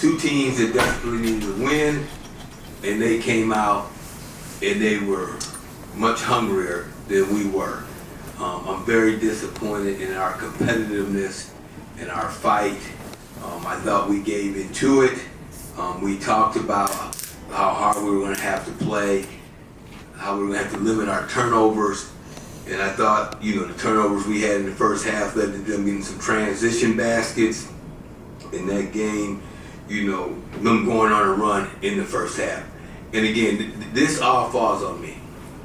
two teams that desperately needed to win, and they came out and they were much hungrier than we were. I'm very disappointed in our competitiveness and our fight. I thought we gave into it. We talked about how hard we were going to have to play, how we were going to have to limit our turnovers. And I thought, the turnovers we had in the first half led to them getting some transition baskets in that game, them going on a run in the first half. And again, this all falls on me,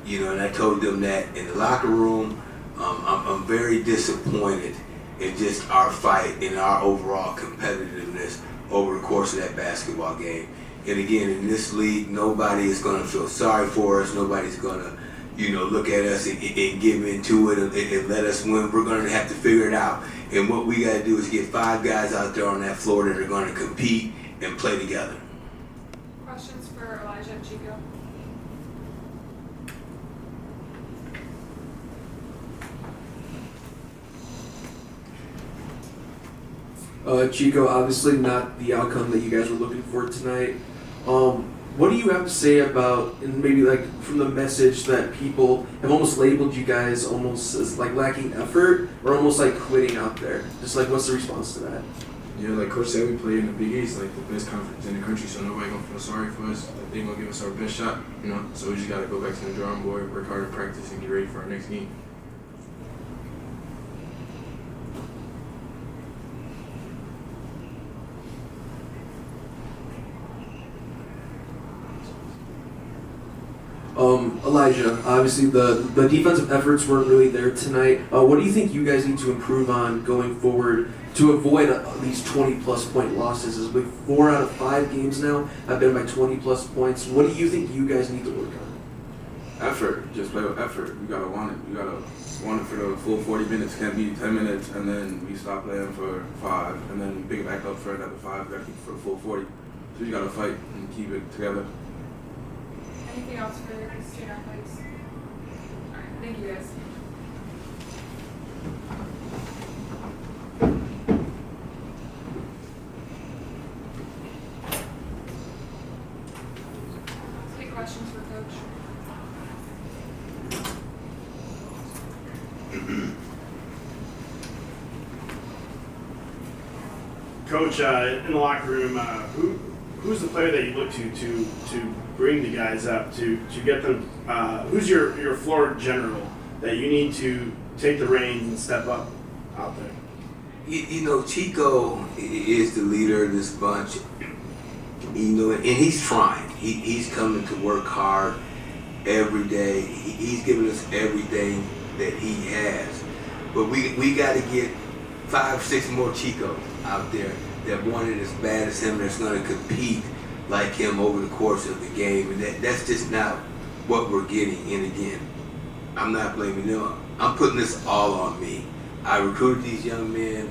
and I told them that in the locker room. I'm very disappointed in just our fight and our overall competitiveness over the course of that basketball game. And again, in this league, nobody is going to feel sorry for us. Nobody's going to, look at us and give into it and let us win. We're going to have to figure it out. And what we got to do is get 5 guys out there on that floor that are going to compete and play together. Questions for Elijah and Chico? Chico, obviously not the outcome that you guys were looking for tonight. What do you have to say about, and maybe like from the message that people have almost labeled you guys almost as like lacking effort or almost like quitting out there? Just like, what's the response to that? Yeah, like Coach said, we play in the Big East, like the best conference in the country, so nobody gonna feel sorry for us. Like, they gonna give us our best shot, So we just gotta go back to the drawing board, work hard at practice, and get ready for our next game. Elijah, obviously the defensive efforts weren't really there tonight. What do you think you guys need to improve on going forward to avoid these 20-plus point losses? As 4 out of 5 games now have been by 20-plus points. What do you think you guys need to work on? Effort. Just play with effort. You gotta want it. You gotta want it for the full 40 minutes. Can't be 10 minutes and then we stop playing for 5 and then pick it back up for another 5. Gotta keep it for the full 40. So you gotta fight and keep it together. Anything else for the student athletes? All right, thank you guys. Any questions for Coach? Coach, in the locker room, who's the player that you look to bring the guys up to get them? Who's your floor general that you need to take the reins and step up out there? Chico is the leader of this bunch. And he's trying. He's coming to work hard every day. He's giving us everything that he has. But we got to get 5, 6 more Chicos out there that want it as bad as him, that's going to compete like him over the course of the game. And that's just not what we're getting. And again, I'm not blaming them. I'm putting this all on me. I recruited these young men,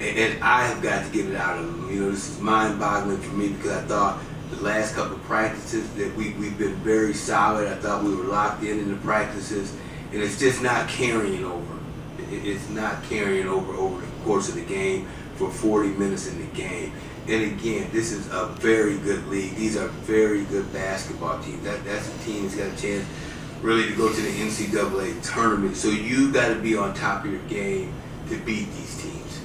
and I have got to get it out of them. This is mind-boggling for me because I thought the last couple of practices that we've been very solid. I thought we were locked in the practices, and it's just not carrying over. It's not carrying over the course of the game for 40 minutes in the game. And again, this is a very good league. These are very good basketball teams. That's a team that's got a chance really to go to the NCAA tournament. So you got to be on top of your game to beat these teams.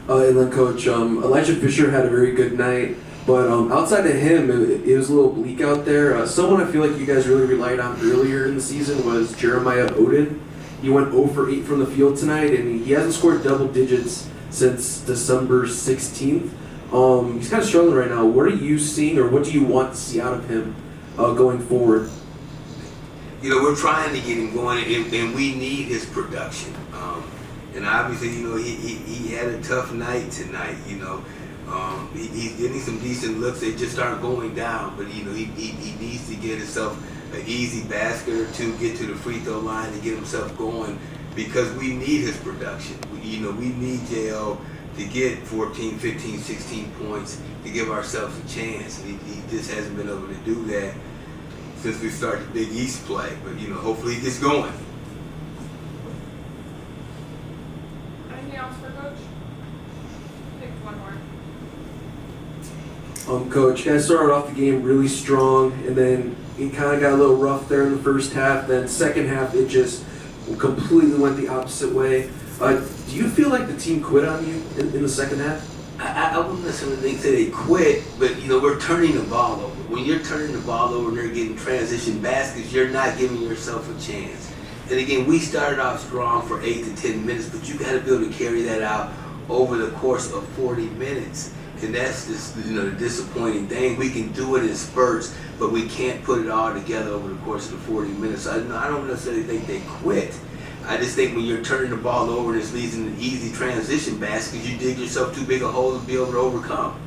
And then Coach, Elijah Fisher had a very good night. But outside of him, it was a little bleak out there. Someone I feel like you guys really relied on earlier in the season was Jeremiah Oden. He went 0 for 8 from the field tonight, and he hasn't scored double digits since December 16th. He's kind of struggling right now. What are you seeing, or what do you want to see out of him going forward? We're trying to get him going, and we need his production. And obviously, he had a tough night tonight, He's getting some decent looks. They just aren't going down. But, he needs to get himself an easy basket or two, get to the free throw line and get himself going because we need his production. We need JL to get 14, 15, 16 points to give ourselves a chance. And he just hasn't been able to do that. since we started the Big East play. But hopefully it gets going. Anything else for Coach? I think one more. Coach, you guys started off the game really strong, and then it kind of got a little rough there in the first half. Then second half, it just completely went the opposite way. Do you feel like the team quit on you in the second half? I wouldn't necessarily say they quit, but we're turning the ball over. When you're turning the ball over and they're getting transition baskets, you're not giving yourself a chance. And again, we started off strong for 8 to 10 minutes, but you got to be able to carry that out over the course of 40 minutes. And that's just the disappointing thing. We can do it in spurts, but we can't put it all together over the course of the 40 minutes. So I don't necessarily think they quit. I just think when you're turning the ball over and it's leading to easy transition baskets, you dig yourself too big a hole to be able to overcome.